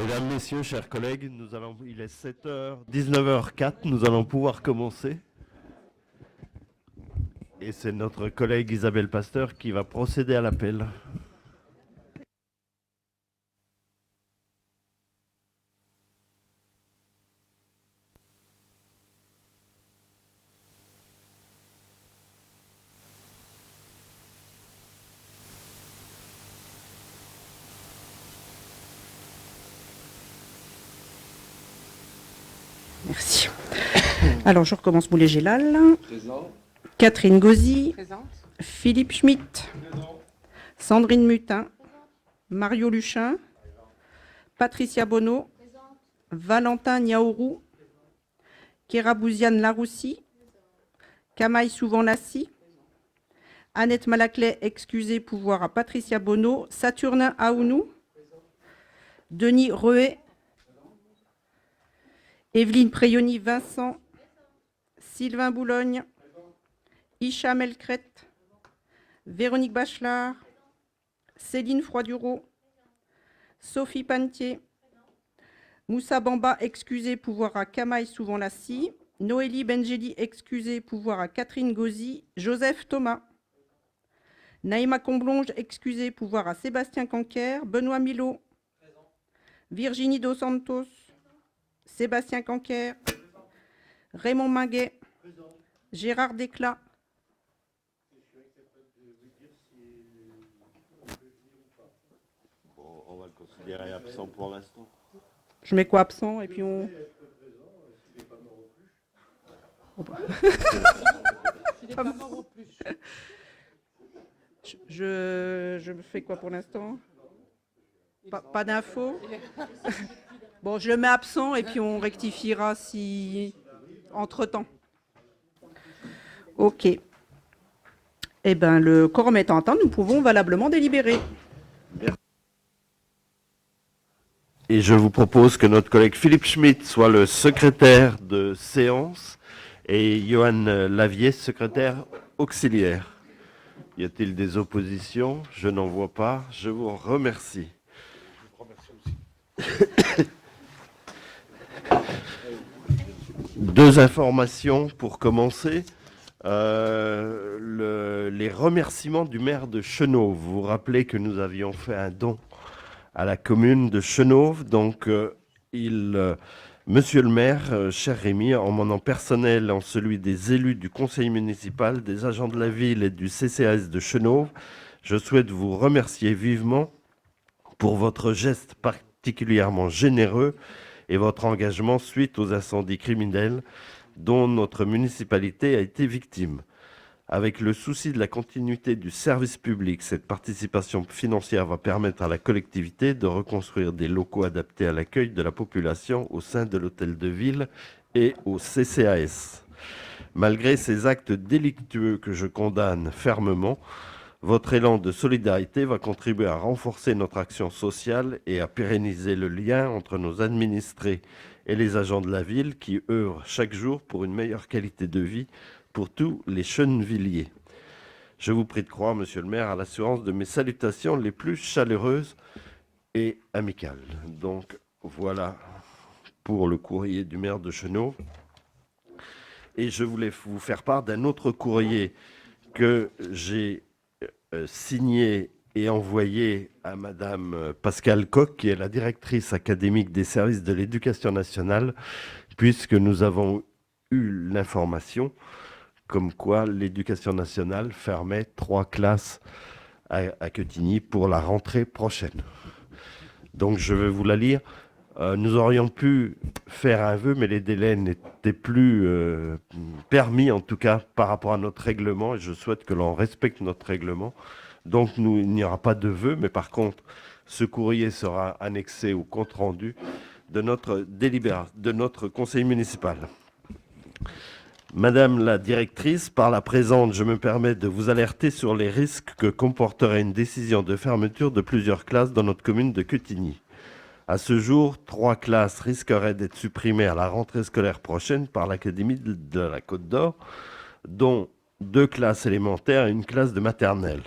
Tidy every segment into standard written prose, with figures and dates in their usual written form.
Mesdames, Messieurs, chers collègues, il est 19h04, nous allons pouvoir commencer. Et c'est notre collègue Isabelle Pasteur qui va procéder à l'appel. Merci. Alors, je recommence Boulay-Gélal. Présent. Catherine Gauzy. Présente. Philippe Schmitt. Sandrine Mutin. Mario Luchin. Patricia Bonneau. Valentin Niaourou. Kéra-Bouziane Laroussi. Kamaï Souvent-Lassi. Annette Malaclet, excusée, pouvoir à Patricia Bonneau. Saturnin Aounou. Denis Reuet. Evelyne Préoni Vincent. Sylvain Boulogne. Hicham Elkret. Véronique Bachelard. Céline Froiduro. Sophie Pantier. Moussa Bamba, excusé, pouvoir à Kamaï Souvent-Lassi. Noélie Benjeli, excusé, pouvoir à Catherine Gauzy. Joseph Thomas. Naïma Comblonge, excusé, pouvoir à Sébastien Canquer. Benoît Milot. Virginie Dos Santos. Sébastien Canquer. Raymond Minguet. Gérard Desclas. Bon, on va le considérer absent pour l'instant. Je mets quoi absent et puis on... Il n'est pas mort au plus. Je me fais quoi pour l'instant? Pas d'infos. Bon, je le mets absent et puis on rectifiera si entre-temps. Ok. Eh bien, le quorum étant atteint, nous pouvons valablement délibérer. Et je vous propose que notre collègue Philippe Schmitt soit le secrétaire de séance et Johan Lavier, secrétaire auxiliaire. Y a-t-il des oppositions? Je n'en vois pas. Je vous remercie. Deux informations pour commencer. Les remerciements du maire de Chenôve. Vous vous rappelez que nous avions fait un don à la commune de Chenôve. Donc, monsieur le maire, cher Rémi, en mon nom personnel, en celui des élus du conseil municipal, des agents de la ville et du CCAS de Chenôve, je souhaite vous remercier vivement pour votre geste particulièrement généreux et votre engagement suite aux incendies criminels dont notre municipalité a été victime. Avec le souci de la continuité du service public, cette participation financière va permettre à la collectivité de reconstruire des locaux adaptés à l'accueil de la population au sein de l'hôtel de ville et au CCAS. Malgré ces actes délictueux que je condamne fermement, votre élan de solidarité va contribuer à renforcer notre action sociale et à pérenniser le lien entre nos administrés et les agents de la ville qui œuvrent chaque jour pour une meilleure qualité de vie pour tous les Chenevilliers. Je vous prie de croire, monsieur le maire, à l'assurance de mes salutations les plus chaleureuses et amicales. Donc voilà pour le courrier du maire de Chenôve. Et je voulais vous faire part d'un autre courrier que j'ai signé et envoyé à Madame Pascale Coq, qui est la directrice académique des services de l'éducation nationale, puisque nous avons eu l'information comme quoi l'éducation nationale fermait 3 classes à Quetigny pour la rentrée prochaine. Donc je vais vous la lire. Nous aurions pu faire un vœu, mais les délais n'étaient plus permis, en tout cas par rapport à notre règlement, et je souhaite que l'on respecte notre règlement. Donc il n'y aura pas de vœu, mais par contre, ce courrier sera annexé au compte-rendu de notre conseil municipal. Madame la directrice, par la présente, je me permets de vous alerter sur les risques que comporterait une décision de fermeture de plusieurs classes dans notre commune de Quetigny. À ce jour, 3 classes risqueraient d'être supprimées à la rentrée scolaire prochaine par l'Académie de la Côte d'Or, dont 2 classes élémentaires et une classe de maternelle.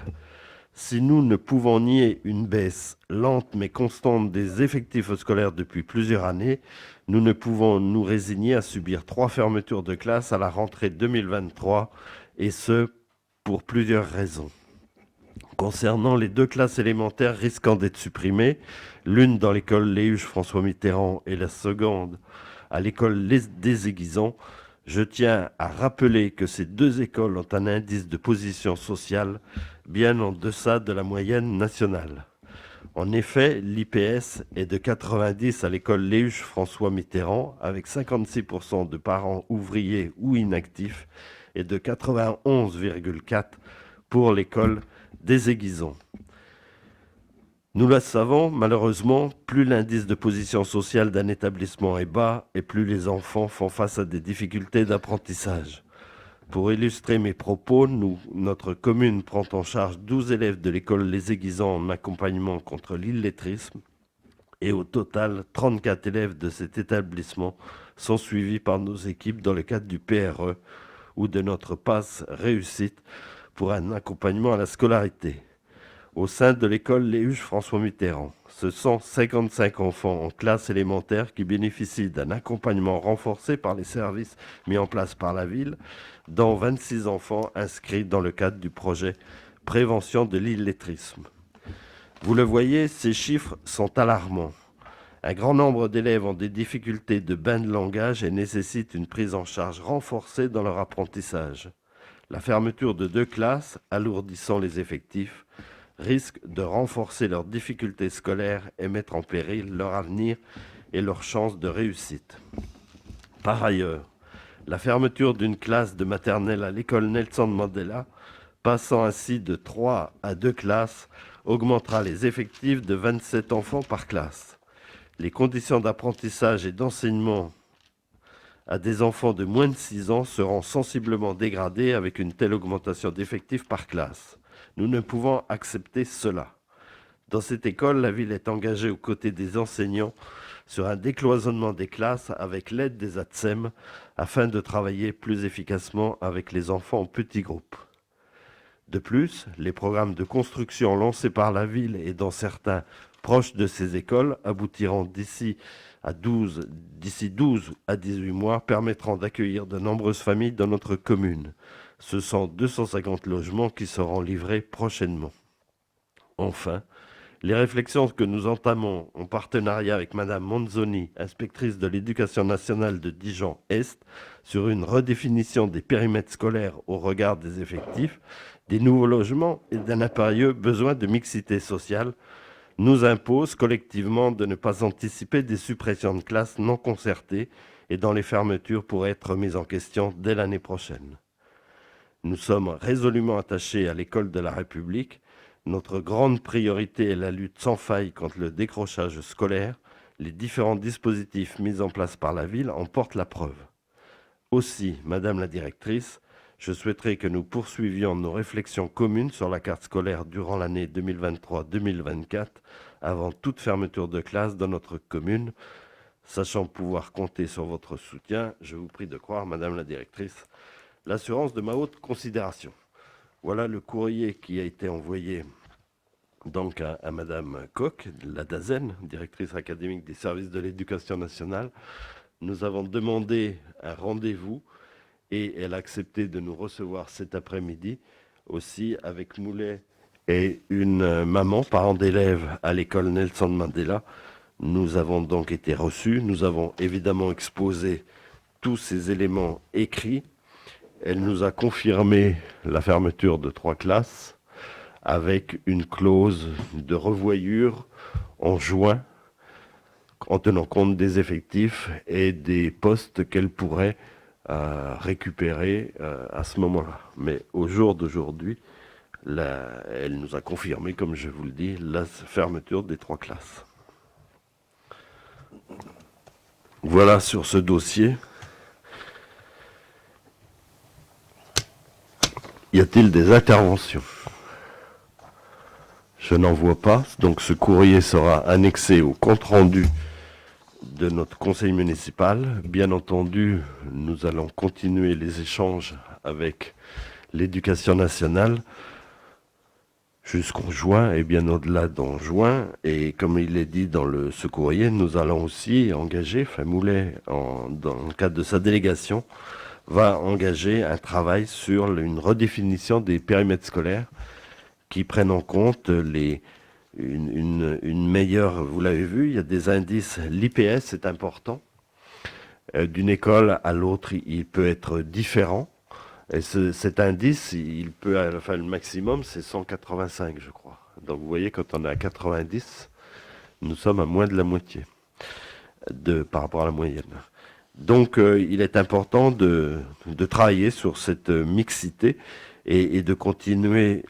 Si nous ne pouvons nier une baisse lente mais constante des effectifs scolaires depuis plusieurs années, nous ne pouvons nous résigner à subir 3 fermetures de classes à la rentrée 2023, et ce, pour plusieurs raisons. Concernant les 2 classes élémentaires risquant d'être supprimées, l'une dans l'école Léhuge François Mitterrand et la seconde à l'école des Aiguisons, je tiens à rappeler que ces 2 écoles ont un indice de position sociale bien en deçà de la moyenne nationale. En effet, l'IPS est de 90 à l'école Léhuge François Mitterrand, avec 56% de parents ouvriers ou inactifs, et de 91,4 pour l'école des Aiguisons. Nous le savons, malheureusement, plus l'indice de position sociale d'un établissement est bas et plus les enfants font face à des difficultés d'apprentissage. Pour illustrer mes propos, notre commune prend en charge 12 élèves de l'école Les Aiguisons en accompagnement contre l'illettrisme, et au total, 34 élèves de cet établissement sont suivis par nos équipes dans le cadre du PRE ou de notre passe réussite pour un accompagnement à la scolarité. Au sein de l'école Léhuge François Mitterrand, ce sont 55 enfants en classe élémentaire qui bénéficient d'un accompagnement renforcé par les services mis en place par la ville, dont 26 enfants inscrits dans le cadre du projet Prévention de l'illettrisme. Vous le voyez, ces chiffres sont alarmants. Un grand nombre d'élèves ont des difficultés de bain de langage et nécessitent une prise en charge renforcée dans leur apprentissage. La fermeture de 2 classes, alourdissant les effectifs, risque de renforcer leurs difficultés scolaires et mettre en péril leur avenir et leurs chances de réussite. Par ailleurs, la fermeture d'une classe de maternelle à l'école Nelson Mandela, passant ainsi de 3 à 2 classes, augmentera les effectifs de 27 enfants par classe. Les conditions d'apprentissage et d'enseignement à des enfants de moins de 6 ans seront sensiblement dégradées avec une telle augmentation d'effectifs par classe. Nous ne pouvons accepter cela. Dans cette école, la ville est engagée aux côtés des enseignants sur un décloisonnement des classes avec l'aide des ATSEM afin de travailler plus efficacement avec les enfants en petits groupes. De plus, les programmes de construction lancés par la ville et dans certains proches de ces écoles aboutiront d'ici 12 à 18 mois, permettront d'accueillir de nombreuses familles dans notre commune. Ce sont 250 logements qui seront livrés prochainement. Enfin, les réflexions que nous entamons en partenariat avec Madame Manzoni, inspectrice de l'éducation nationale de Dijon-Est, sur une redéfinition des périmètres scolaires au regard des effectifs, des nouveaux logements et d'un impérieux besoin de mixité sociale, nous imposent collectivement de ne pas anticiper des suppressions de classes non concertées et dont les fermetures pourraient être mises en question dès l'année prochaine. Nous sommes résolument attachés à l'école de la République. Notre grande priorité est la lutte sans faille contre le décrochage scolaire. Les différents dispositifs mis en place par la ville en portent la preuve. Aussi, Madame la directrice, je souhaiterais que nous poursuivions nos réflexions communes sur la carte scolaire durant l'année 2023-2024, avant toute fermeture de classe dans notre commune. Sachant pouvoir compter sur votre soutien, je vous prie de croire, Madame la directrice, l'assurance de ma haute considération. Voilà le courrier qui a été envoyé donc à Madame Koch, la DAZEN, directrice académique des services de l'éducation nationale. Nous avons demandé un rendez-vous et elle a accepté de nous recevoir cet après-midi, aussi avec Moulet et une maman, parent d'élèves à l'école Nelson Mandela. Nous avons donc été reçus, nous avons évidemment exposé tous ces éléments écrits. Elle nous a confirmé la fermeture de 3 classes avec une clause de revoyure en juin, en tenant compte des effectifs et des postes qu'elle pourrait récupérer à ce moment-là. Mais au jour d'aujourd'hui, elle nous a confirmé, comme je vous le dis, la fermeture des 3 classes. Voilà sur ce dossier. Y a-t-il des interventions? Je n'en vois pas, donc ce courrier sera annexé au compte-rendu de notre conseil municipal. Bien entendu, nous allons continuer les échanges avec l'éducation nationale jusqu'en juin et bien au-delà d'en juin. Et comme il est dit dans ce courrier, nous allons aussi engager, Moulet, dans le cadre de sa délégation, va engager un travail sur une redéfinition des périmètres scolaires qui prennent en compte une meilleure, vous l'avez vu, il y a des indices, l'IPS c'est important. D'une école à l'autre, il peut être différent. Et cet indice, il peut, enfin, le maximum, c'est 185, je crois. Donc, vous voyez, quand on est à 90, nous sommes à moins de la moitié par rapport à la moyenne. Donc, il est important de travailler sur cette mixité et de continuer.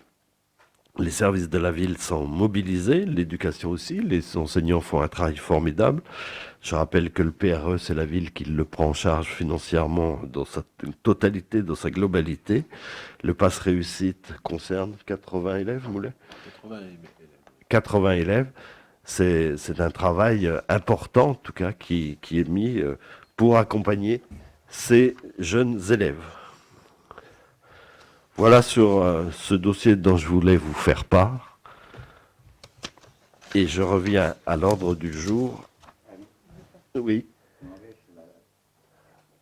Les services de la ville sont mobilisés, l'éducation aussi, les enseignants font un travail formidable. Je rappelle que le PRE, c'est la ville qui le prend en charge financièrement dans sa totalité, dans sa globalité. Le pass réussite concerne 80 élèves, Moulet ? 80 élèves. C'est un travail important, en tout cas, qui est mis pour accompagner ces jeunes élèves. Voilà sur ce dossier dont je voulais vous faire part. Et je reviens à l'ordre du jour. Oui.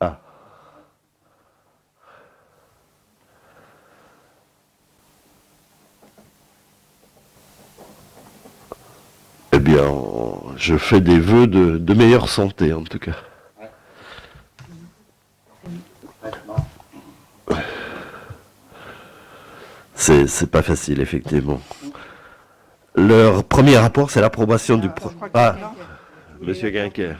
Ah. Eh bien, je fais des vœux de meilleure santé, en tout cas. C'est pas facile, effectivement. Leur premier rapport, c'est l'approbation du... Monsieur Guinquer.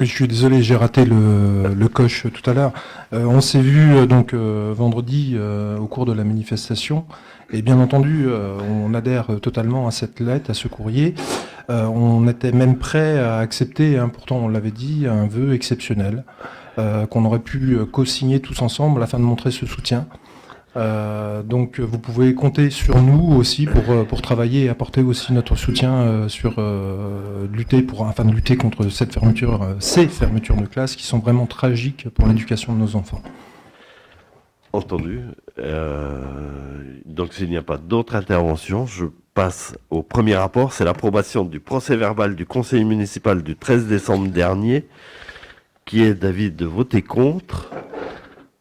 Je suis désolé, j'ai raté le coche tout à l'heure. On s'est vu donc vendredi au cours de la manifestation. Et bien entendu, on adhère totalement à cette lettre, à ce courrier. On était même prêt à accepter, pourtant on l'avait dit, un vœu exceptionnel qu'on aurait pu co-signer tous ensemble afin de montrer ce soutien. Donc vous pouvez compter sur nous aussi pour travailler et apporter aussi notre soutien afin de lutter contre ces fermetures de classes qui sont vraiment tragiques pour l'éducation de nos enfants. Entendu. Donc s'il n'y a pas d'autres interventions, je passe au premier rapport. C'est l'approbation du procès-verbal du conseil municipal du 13 décembre dernier, qui est d'avis de voter contre,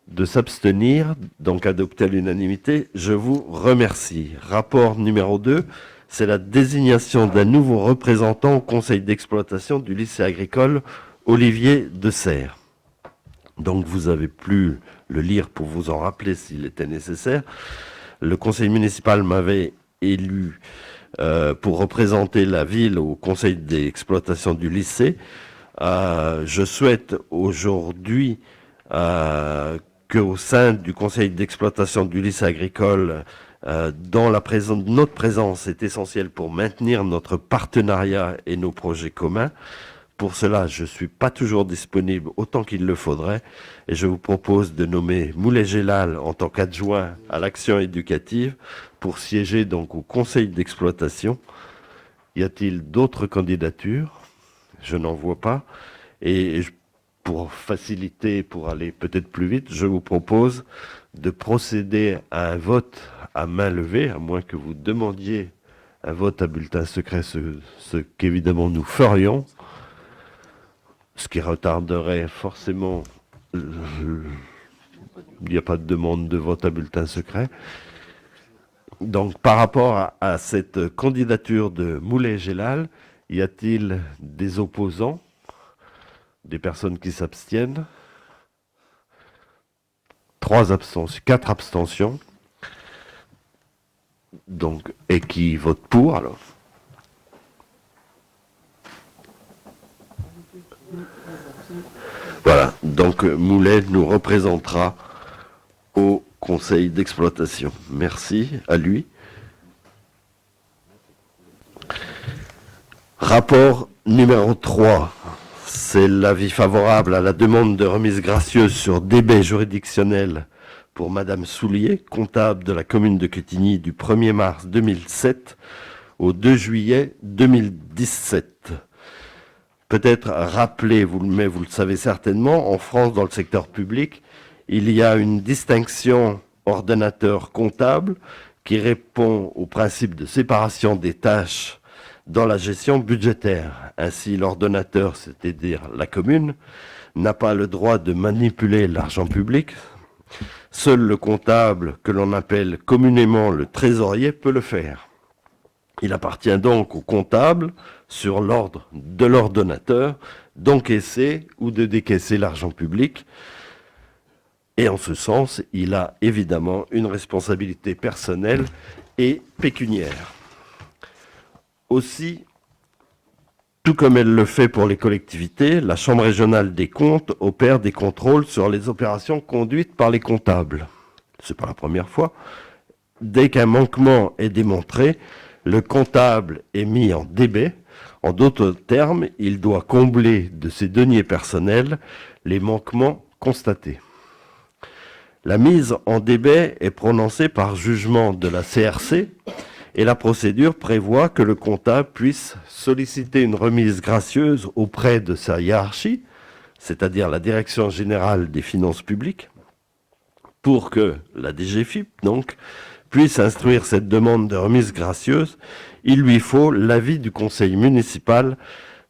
de s'abstenir, donc adopté à l'unanimité. Je vous remercie. Rapport numéro 2, c'est la désignation d'un nouveau représentant au conseil d'exploitation du lycée agricole Olivier de Serres. Donc vous avez pu le lire pour vous en rappeler s'il était nécessaire. Le conseil municipal m'avait élu pour représenter la ville au conseil d'exploitation du lycée. Je souhaite aujourd'hui qu'au sein du conseil d'exploitation du lycée agricole, dont notre présence est essentielle pour maintenir notre partenariat et nos projets communs. Pour cela, je ne suis pas toujours disponible autant qu'il le faudrait et je vous propose de nommer Moulay Gélal en tant qu'adjoint à l'action éducative pour siéger donc au conseil d'exploitation. Y a-t-il d'autres candidatures ? Je n'en vois pas. Et pour faciliter, pour aller peut-être plus vite, je vous propose de procéder à un vote à main levée, à moins que vous demandiez un vote à bulletin secret, ce qu'évidemment nous ferions. Ce qui retarderait forcément, il n'y a pas de demande de vote à bulletin secret. Donc par rapport à cette candidature de Moulay Gélal, y a-t-il des opposants, des personnes qui s'abstiennent? 4 abstentions. Donc, et qui votent pour alors? Voilà, donc Moulay nous représentera au conseil d'exploitation. Merci à lui. Rapport numéro 3, c'est l'avis favorable à la demande de remise gracieuse sur débet juridictionnel pour Madame Soulier, comptable de la commune de Quetigny du 1er mars 2007 au 2 juillet 2017. Peut-être rappeler, mais vous le savez certainement, en France, dans le secteur public, il y a une distinction ordonnateur comptable qui répond au principe de séparation des tâches dans la gestion budgétaire. Ainsi, l'ordonnateur, c'est-à-dire la commune, n'a pas le droit de manipuler l'argent public. Seul le comptable, que l'on appelle communément le trésorier, peut le faire. Il appartient donc au comptable, sur l'ordre de l'ordonnateur, d'encaisser ou de décaisser l'argent public. Et en ce sens, il a évidemment une responsabilité personnelle et pécuniaire. Aussi, tout comme elle le fait pour les collectivités, la Chambre régionale des comptes opère des contrôles sur les opérations conduites par les comptables. Ce n'est pas la première fois. Dès qu'un manquement est démontré, le comptable est mis en débet. En d'autres termes, il doit combler de ses deniers personnels les manquements constatés. La mise en débet est prononcée par jugement de la CRC et la procédure prévoit que le comptable puisse solliciter une remise gracieuse auprès de sa hiérarchie, c'est-à-dire la Direction générale des finances publiques, pour que la DGFiP, donc, puisse instruire cette demande de remise gracieuse. Il lui faut l'avis du conseil municipal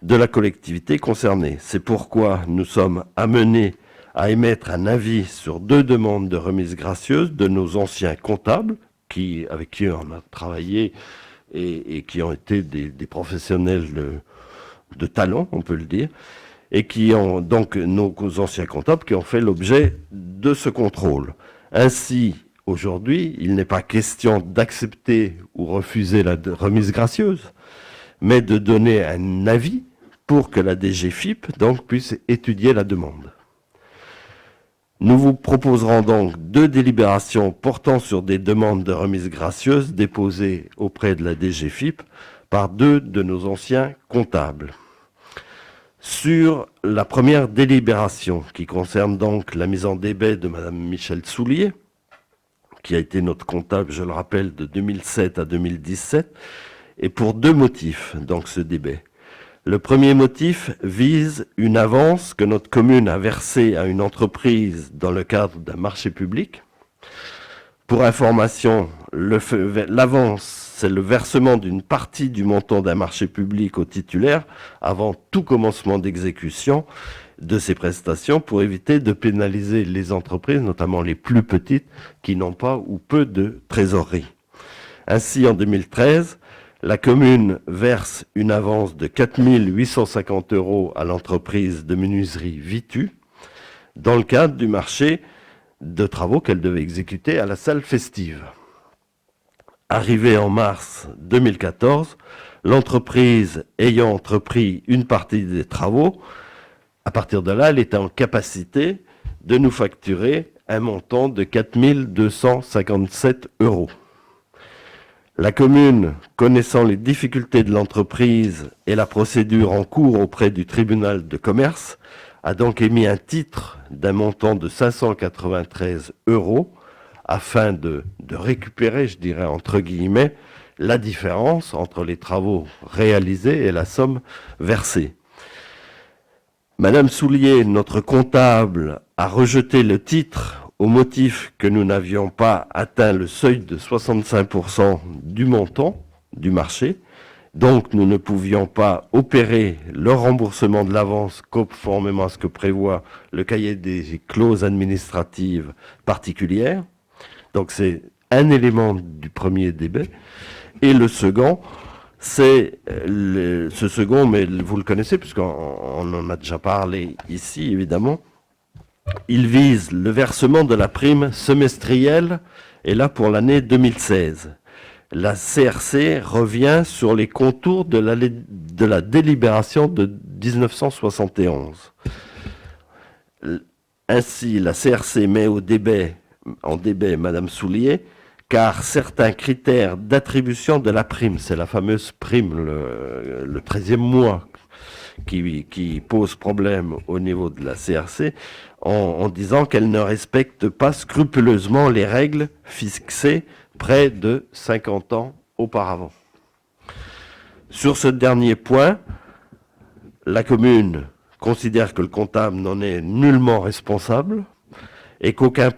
de la collectivité concernée. C'est pourquoi nous sommes amenés à émettre un avis sur 2 demandes de remise gracieuse de nos anciens comptables, avec qui on a travaillé et qui ont été des professionnels de talent, on peut le dire, et qui ont donc nos anciens comptables qui ont fait l'objet de ce contrôle. Ainsi, aujourd'hui, il n'est pas question d'accepter ou refuser la remise gracieuse, mais de donner un avis pour que la DGFiP donc puisse étudier la demande. Nous vous proposerons donc 2 délibérations portant sur des demandes de remise gracieuse déposées auprès de la DGFiP par 2 de nos anciens comptables. Sur la première délibération, qui concerne donc la mise en débet de Madame Michèle Soulier, qui a été notre comptable, je le rappelle, de 2007 à 2017, et pour 2 motifs, donc ce débet. Le premier motif vise une avance que notre commune a versée à une entreprise dans le cadre d'un marché public. Pour information, l'avance, c'est le versement d'une partie du montant d'un marché public au titulaire avant tout commencement d'exécution de ces prestations pour éviter de pénaliser les entreprises, notamment les plus petites, qui n'ont pas ou peu de trésorerie. Ainsi, en 2013, la commune verse une avance de 4 850 € à l'entreprise de menuiserie Vitu dans le cadre du marché de travaux qu'elle devait exécuter à la salle festive. Arrivée en mars 2014, l'entreprise ayant entrepris une partie des travaux, à partir de là, elle était en capacité de nous facturer un montant de 4 257 €. La commune, connaissant les difficultés de l'entreprise et la procédure en cours auprès du tribunal de commerce, a donc émis un titre d'un montant de 593 € afin de récupérer, je dirais entre guillemets, la différence entre les travaux réalisés et la somme versée. Madame Soulier, notre comptable, a rejeté le titre au motif que nous n'avions pas atteint le seuil de 65% du montant du marché. Donc, nous ne pouvions pas opérer le remboursement de l'avance conformément à ce que prévoit le cahier des clauses administratives particulières. Donc, c'est un élément du premier débet. Et le second, c'est ce second, mais vous le connaissez puisqu'on en a déjà parlé ici, évidemment. Il vise le versement de la prime semestrielle, et là pour l'année 2016. La CRC revient sur les contours de la délibération de 1971. Ainsi, la CRC met en débet Madame Soulier, car certains critères d'attribution de la prime, c'est la fameuse prime, le 13e mois, qui pose problème au niveau de la CRC, en disant qu'elle ne respecte pas scrupuleusement les règles fixées près de 50 ans auparavant. Sur ce dernier point, la commune considère que le comptable n'en est nullement responsable et qu'aucun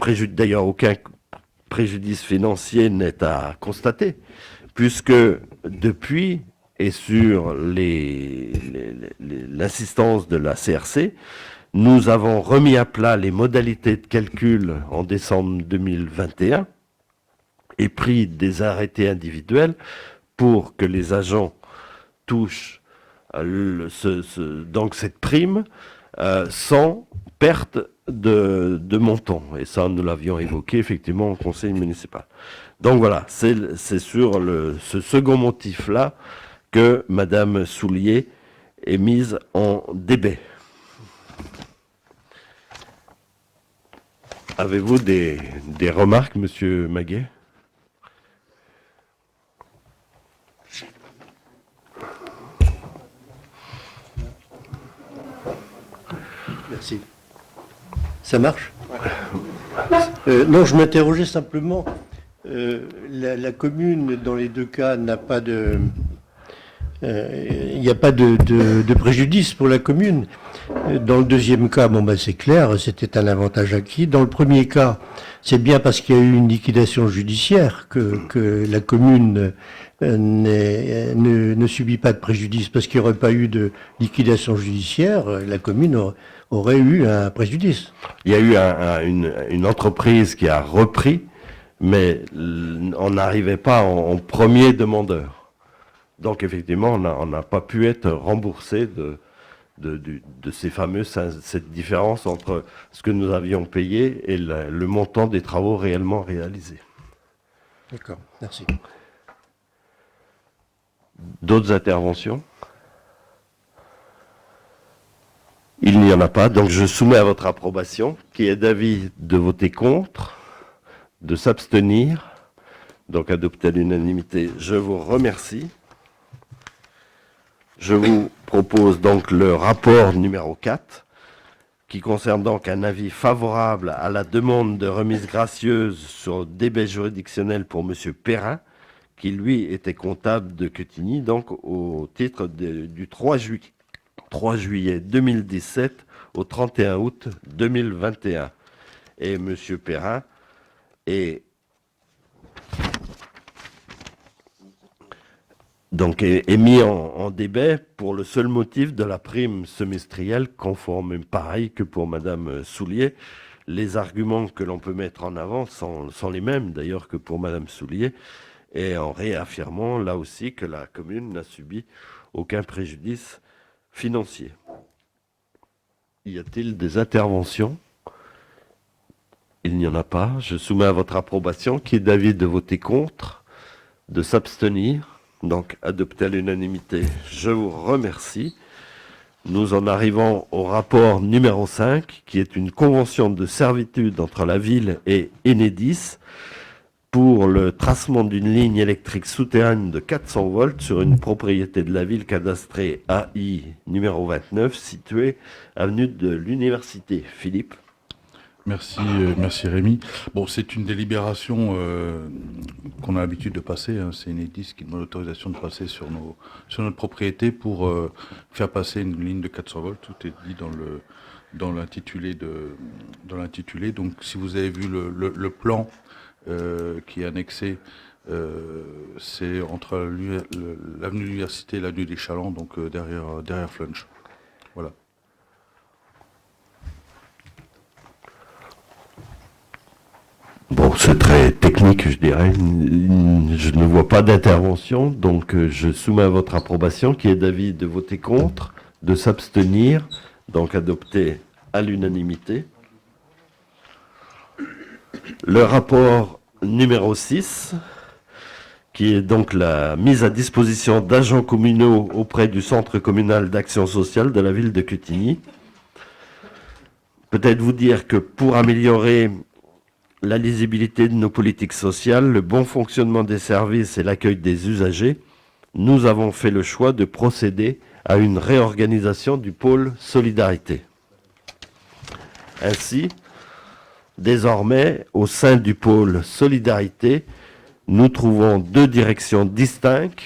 préjudice financier n'est à constater, puisque depuis, et sur l'insistance de la CRC, nous avons remis à plat les modalités de calcul en décembre 2021 et pris des arrêtés individuels pour que les agents touchent donc cette prime sans perte de montant. Et ça, nous l'avions évoqué effectivement au conseil municipal. Donc voilà, c'est sur ce second motif-là que Madame Soulier est mise en débat. Avez-vous des remarques, Monsieur Maguet? Merci. Ça marche? Non, je m'interrogeais simplement. La commune, dans les deux cas, n'a pas de... Il n'y a pas de préjudice pour la commune. Dans le deuxième cas, c'est clair, c'était un avantage acquis. Dans le premier cas, c'est bien parce qu'il y a eu une liquidation judiciaire que la commune ne subit pas de préjudice. Parce qu'il n'y aurait pas eu de liquidation judiciaire, la commune aurait eu un préjudice. Il y a eu une entreprise qui a repris, mais on n'arrivait pas en premier demandeur. Donc effectivement, on n'a pas pu être remboursé de ces cette différence entre ce que nous avions payé et le montant des travaux réellement réalisés. D'accord, merci. D'autres interventions? Il n'y en a pas, donc je soumets à votre approbation, qui est d'avis de voter contre, de s'abstenir, donc adopté à l'unanimité. Je vous remercie. Je vous propose donc le rapport numéro 4, qui concerne donc un avis favorable à la demande de remise gracieuse sur débet juridictionnel pour M. Perrin, qui lui était comptable de Quetigny, donc au titre du 3 juillet 2017 au 31 août 2021. Et M. Perrin est mis en débat pour le seul motif de la prime semestrielle, conforme pareil que pour Madame Soulier. Les arguments que l'on peut mettre en avant sont les mêmes d'ailleurs que pour Madame Soulier, et en réaffirmant là aussi que la commune n'a subi aucun préjudice financier. Y a-t-il des interventions? Il n'y en a pas. Je soumets à votre approbation, qui est d'avis de voter contre, de s'abstenir. Donc, adopté à l'unanimité, je vous remercie. Nous en arrivons au rapport numéro 5, qui est une convention de servitude entre la ville et Enedis pour le tracement d'une ligne électrique souterraine de 400 volts sur une propriété de la ville cadastrée AI numéro 29, située avenue de l'Université. Philippe. Merci Rémi. Bon, c'est une délibération qu'on a l'habitude de passer. C'est Enedis qui demande l'autorisation de passer sur notre propriété pour faire passer une ligne de 400 volts. Tout est dit dans l'intitulé. Donc, si vous avez vu le plan qui est annexé, c'est entre l'avenue de l'Université et l'avenue des Chalands, donc derrière Flunch. Voilà. Bon, c'est très technique, je dirais. Je ne vois pas d'intervention, donc je soumets à votre approbation, qui est d'avis de voter contre, de s'abstenir, donc adopté à l'unanimité. Le rapport numéro 6, qui est donc la mise à disposition d'agents communaux auprès du Centre communal d'action sociale de la ville de Quetigny. Peut-être vous dire que pour améliorer la lisibilité de nos politiques sociales, le bon fonctionnement des services et l'accueil des usagers, nous avons fait le choix de procéder à une réorganisation du pôle solidarité. Ainsi, désormais, au sein du pôle solidarité, nous trouvons deux directions distinctes.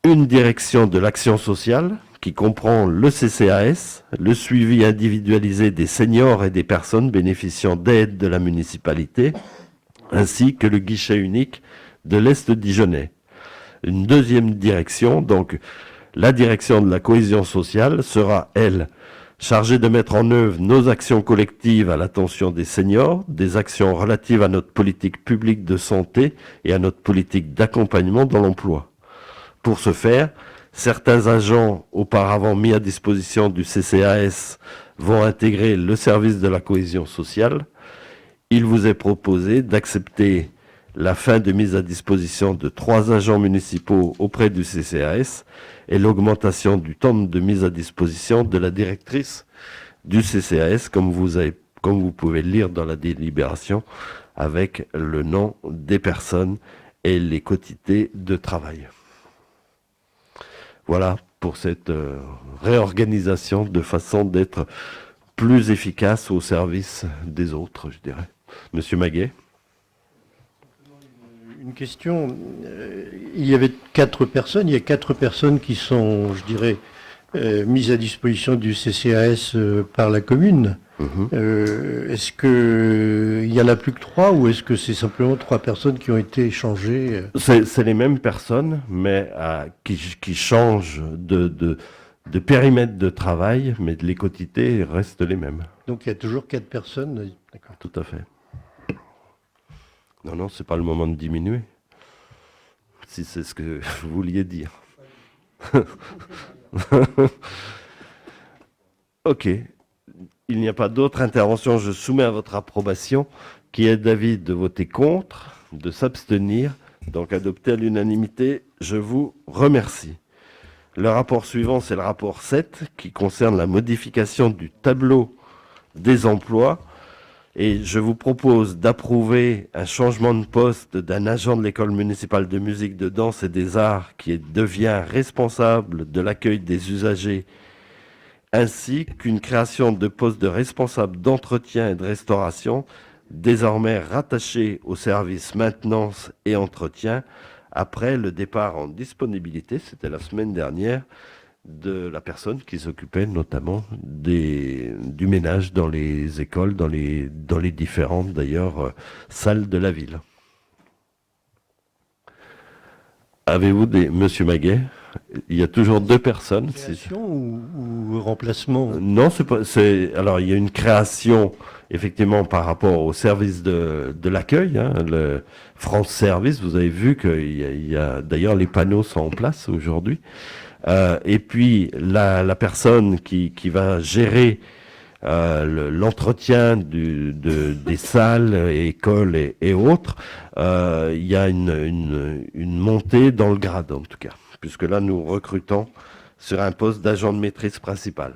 Une direction de l'action sociale, qui comprend le CCAS, le suivi individualisé des seniors et des personnes bénéficiant d'aide de la municipalité, ainsi que le guichet unique de l'Est dijonnais. Une deuxième direction, donc la direction de la cohésion sociale, sera, elle, chargée de mettre en œuvre nos actions collectives à l'attention des seniors, des actions relatives à notre politique publique de santé et à notre politique d'accompagnement dans l'emploi. Pour ce faire, certains agents auparavant mis à disposition du CCAS vont intégrer le service de la cohésion sociale. Il vous est proposé d'accepter la fin de mise à disposition de 3 agents municipaux auprès du CCAS et l'augmentation du temps de mise à disposition de la directrice du CCAS, comme vous pouvez le lire dans la délibération, avec le nom des personnes et les quotités de travail. Voilà pour cette réorganisation de façon d'être plus efficace au service des autres, je dirais. Monsieur Maguet. Une question. Il y avait 4 personnes. Il y a 4 personnes qui sont, je dirais, mises à disposition du CCAS par la commune. Est-ce qu'il n'y en a plus que 3 ou est-ce que c'est simplement 3 personnes qui ont été échangées C'est les mêmes personnes, mais qui changent de périmètre de travail, mais les quotités restent les mêmes. Donc il y a toujours 4 personnes. D'accord. Tout à fait. Non, c'est pas le moment de diminuer. Si c'est ce que vous vouliez dire. Ok. Il n'y a pas d'autre intervention. Je soumets à votre approbation, qui est d'avis de voter contre, de s'abstenir, donc adopté à l'unanimité. Je vous remercie. Le rapport suivant, c'est le rapport 7, qui concerne la modification du tableau des emplois. Et je vous propose d'approuver un changement de poste d'un agent de l'école municipale de musique, de danse et des arts qui devient responsable de l'accueil des usagers, ainsi qu'une création de poste de responsable d'entretien et de restauration, désormais rattaché au service maintenance et entretien, après le départ en disponibilité, c'était la semaine dernière, de la personne qui s'occupait notamment du ménage dans les écoles, dans les différentes d'ailleurs salles de la ville. Avez-vous Monsieur Maguet, il y a toujours 2 personnes. Création ou remplacement? Non, alors il y a une création effectivement par rapport au service de l'accueil, le France Service. Vous avez vu qu'il y a d'ailleurs les panneaux sont en place aujourd'hui. Et puis la personne qui va gérer l'entretien des salles, écoles et autres, il y a une montée dans le grade en tout cas, puisque là nous recrutons sur un poste d'agent de maîtrise principal.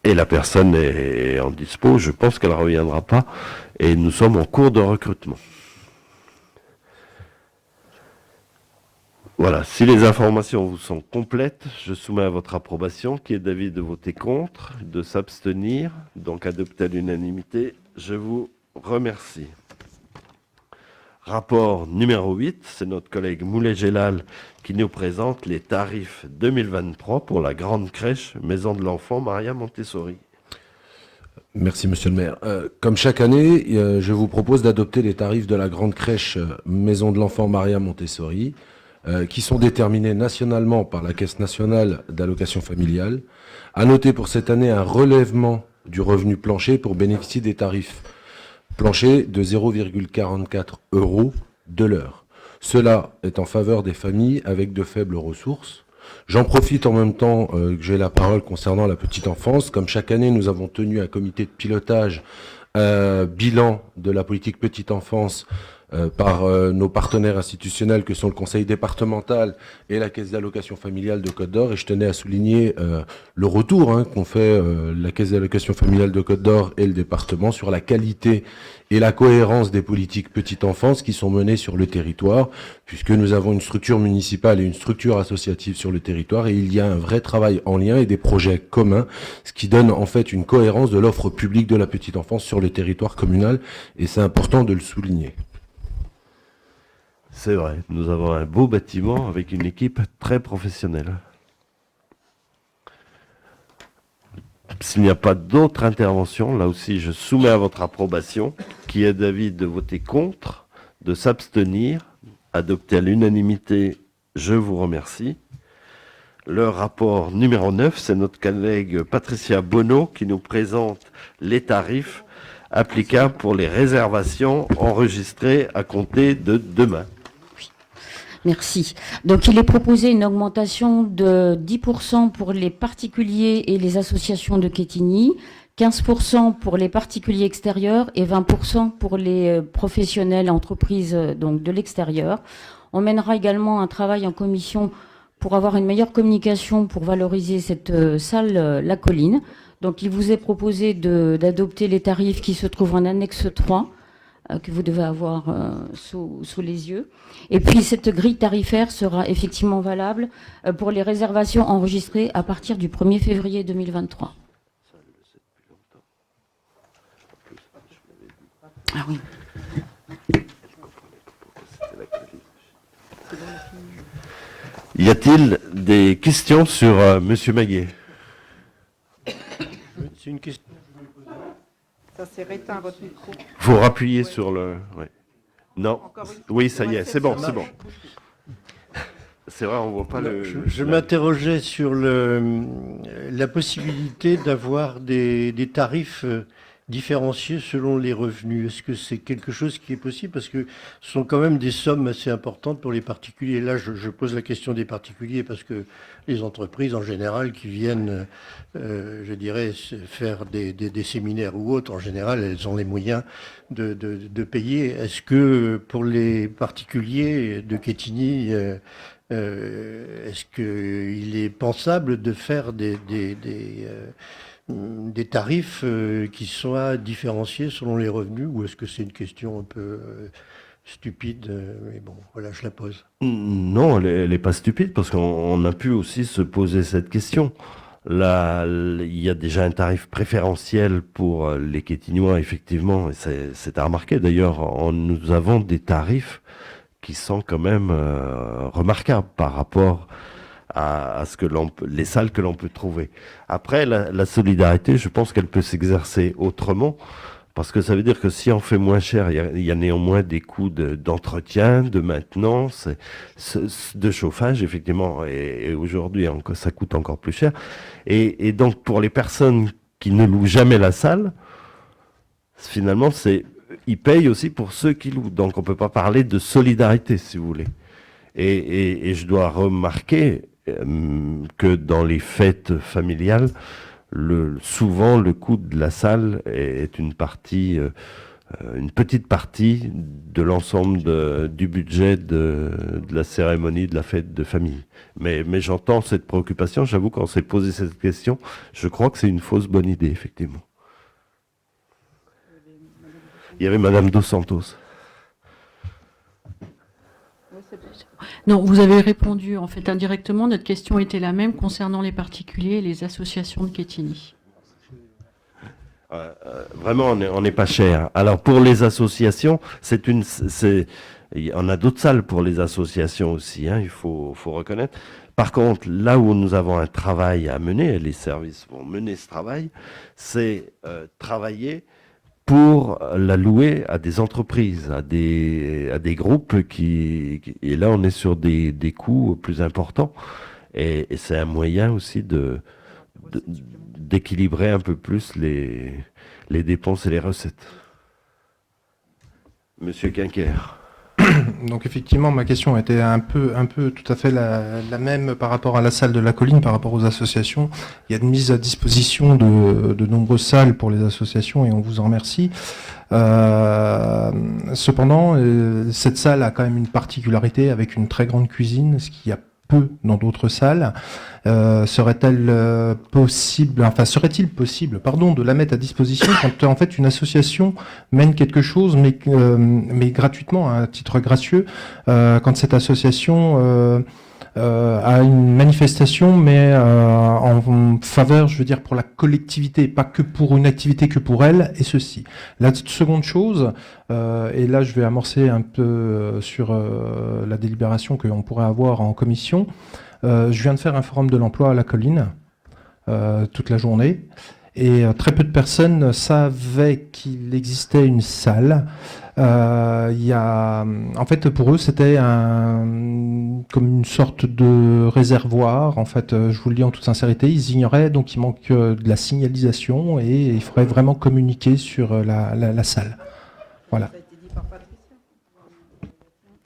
Et la personne est en dispo, je pense qu'elle ne reviendra pas, et nous sommes en cours de recrutement. Voilà, si les informations vous sont complètes, je soumets à votre approbation, qui est d'avis de voter contre, de s'abstenir, donc adopté à l'unanimité. Je vous remercie. Rapport numéro 8, c'est notre collègue Moulet-Gélal qui nous présente les tarifs 2023 pour la grande crèche Maison de l'Enfant Maria Montessori. Merci Monsieur le maire. Comme chaque année, je vous propose d'adopter les tarifs de la grande crèche Maison de l'Enfant Maria Montessori, qui sont déterminés nationalement par la Caisse nationale d'allocation familiale. À noter pour cette année un relèvement du revenu plancher pour bénéficier des tarifs planchers de 0,44 € de l'heure. Cela est en faveur des familles avec de faibles ressources. J'en profite en même temps que j'ai la parole concernant la petite enfance. Comme chaque année, nous avons tenu un comité de pilotage, bilan de la politique petite enfance par nos partenaires institutionnels que sont le conseil départemental et la caisse d'allocation familiale de Côte d'Or. Et je tenais à souligner le retour qu'ont fait la caisse d'allocation familiale de Côte d'Or et le département sur la qualité et la cohérence des politiques petite enfance qui sont menées sur le territoire, puisque nous avons une structure municipale et une structure associative sur le territoire, et il y a un vrai travail en lien et des projets communs, ce qui donne en fait une cohérence de l'offre publique de la petite enfance sur le territoire communal, et c'est important de le souligner. C'est vrai, nous avons un beau bâtiment avec une équipe très professionnelle. S'il n'y a pas d'autres interventions, là aussi, je soumets à votre approbation, qui est d'avis de voter contre, de s'abstenir, adopté à l'unanimité. Je vous remercie. Le rapport numéro 9, c'est notre collègue Patricia Bonneau qui nous présente les tarifs applicables pour les réservations enregistrées à compter de demain. Merci. Donc, il est proposé une augmentation de 10% pour les particuliers et les associations de Quetigny, 15% pour les particuliers extérieurs et 20% pour les professionnels entreprises donc de l'extérieur. On mènera également un travail en commission pour avoir une meilleure communication pour valoriser cette salle La Colline. Donc, il vous est proposé d'adopter les tarifs qui se trouvent en annexe 3, que vous devez avoir sous les yeux. Et puis, cette grille tarifaire sera effectivement valable pour les réservations enregistrées à partir du 1er février 2023. Ah oui. Y a-t-il des questions sur Monsieur Maguet? C'est une question. Ça s'est éteint votre micro. Faut rappuyer sur le... ouais. Non. Oui, ça y est, c'est bon, Ça c'est bon. marche. C'est vrai, on voit pas le... Je m'interrogeais sur la possibilité d'avoir des tarifs différenciés selon les revenus. Est-ce que c'est quelque chose qui est possible? Parce que ce sont quand même des sommes assez importantes pour les particuliers. Là, je pose la question des particuliers parce que les entreprises, en général, qui viennent, je dirais, faire des séminaires ou autres, en général, elles ont les moyens de payer. Est-ce que pour les particuliers de Quetigny, est-ce qu'il est pensable de faire des tarifs qui soient différenciés selon les revenus, ou est-ce que c'est une question un peu stupide, mais bon, voilà, je la pose. Non, elle n'est pas stupide, parce qu'on a pu aussi se poser cette question. Là, il y a déjà un tarif préférentiel pour les Quetignois, effectivement, et c'est à remarquer. D'ailleurs, nous avons des tarifs qui sont quand même remarquables par rapport à ce que les salles que l'on peut trouver. Après, la solidarité, je pense qu'elle peut s'exercer autrement, parce que ça veut dire que si on fait moins cher, il y a néanmoins des coûts d'entretien, de maintenance, de chauffage, effectivement, et aujourd'hui, ça coûte encore plus cher. Et donc, pour les personnes qui ne louent jamais la salle, finalement, ils payent aussi pour ceux qui louent. Donc, on ne peut pas parler de solidarité, si vous voulez. Et je dois remarquer que dans les fêtes familiales, souvent le coût de la salle est une petite partie de l'ensemble du budget de la cérémonie de la fête de famille. Mais j'entends cette préoccupation. J'avoue, quand on s'est posé cette question, je crois que c'est une fausse bonne idée, effectivement. Il y avait Madame Dos Santos. Non, vous avez répondu en fait indirectement. Notre question était la même concernant les particuliers et les associations de Quetigny. Vraiment, on n'est pas cher. Alors pour les associations, on a d'autres salles pour les associations aussi, hein, il faut reconnaître. Par contre, là où nous avons un travail à mener, et les services vont mener ce travail, c'est travailler pour la louer à des entreprises, à des groupes et là on est sur des coûts plus importants, et c'est un moyen aussi d'équilibrer un peu plus les dépenses et les recettes. Monsieur Quinquer. Donc effectivement, ma question était un peu tout à fait la même par rapport à la salle de la Colline, par rapport aux associations. Il y a une mise à disposition de nombreuses salles pour les associations et on vous en remercie. Cependant, cette salle a quand même une particularité avec une très grande cuisine, ce qu'il y a peu dans d'autres salles. Serait-il possible de la mettre à disposition quand en fait une association mène quelque chose, mais gratuitement, à un titre gracieux, quand cette association à une manifestation, mais en faveur, je veux dire, pour la collectivité, pas que pour une activité, que pour elle, et ceci. La seconde chose, et là je vais amorcer un peu sur la délibération qu'on pourrait avoir en commission, je viens de faire un forum de l'emploi à La Colline, toute la journée, Et très peu de personnes savaient qu'il existait une salle. En fait, pour eux, c'était comme une sorte de réservoir. En fait, je vous le dis en toute sincérité, ils ignoraient, donc il manque de la signalisation et il faudrait vraiment communiquer sur la salle. Voilà.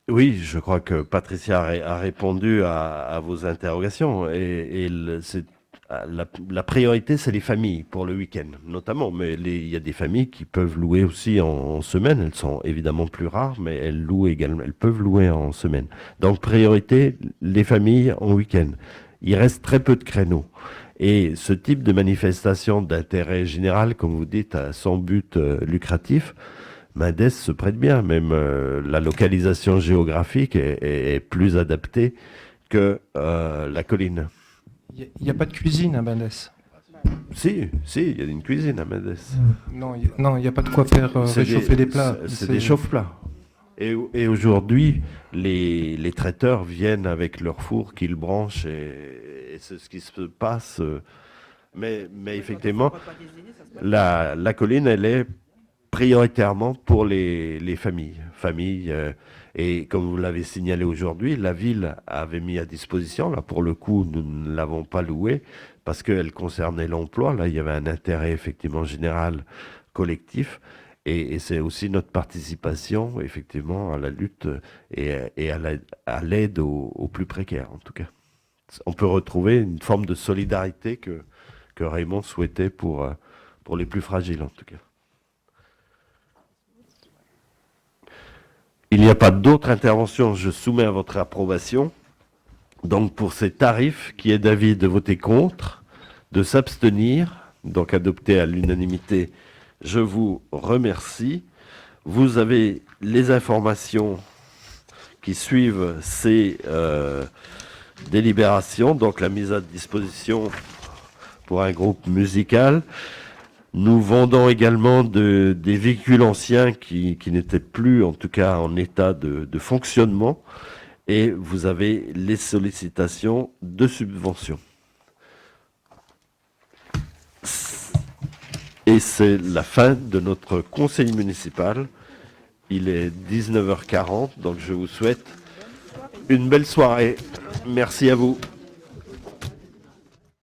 Oui, je crois que Patricia a répondu à vos interrogations. La priorité, c'est les familles pour le week-end, notamment. Mais il y a des familles qui peuvent louer aussi en semaine. Elles sont évidemment plus rares, mais elles louent également. Elles peuvent louer en semaine. Donc, priorité, les familles en week-end. Il reste très peu de créneaux. Et ce type de manifestation d'intérêt général, comme vous dites, sans but lucratif, Mendes se prête bien. Même la localisation géographique est plus adaptée que la colline. Il n'y a pas de cuisine à Mendes. Si, il y a une cuisine à Mendes. Non, il n'y a pas de quoi faire réchauffer des plats. C'est des chauffe-plats. Et aujourd'hui, les traiteurs viennent avec leur four qu'ils branchent et c'est ce qui se passe. Mais effectivement, la colline, elle est prioritairement pour les familles. Et comme vous l'avez signalé aujourd'hui, la ville avait mis à disposition, là pour le coup, nous ne l'avons pas louée, parce qu'elle concernait l'emploi. Là, il y avait un intérêt effectivement général, collectif. Et c'est aussi notre participation, effectivement, à la lutte et à l'aide aux plus précaires, en tout cas. On peut retrouver une forme de solidarité que Raymond souhaitait pour les plus fragiles, en tout cas. Il n'y a pas d'autres interventions. Je soumets à votre approbation. Donc, pour ces tarifs, qui est d'avis de voter contre, de s'abstenir, donc adopté à l'unanimité, je vous remercie. Vous avez les informations qui suivent ces délibérations, donc la mise à disposition pour un groupe musical. Nous vendons également des véhicules anciens qui n'étaient plus, en tout cas, en état de fonctionnement. Et vous avez les sollicitations de subventions. Et c'est la fin de notre conseil municipal. Il est 19h40, donc je vous souhaite une belle soirée. Merci à vous.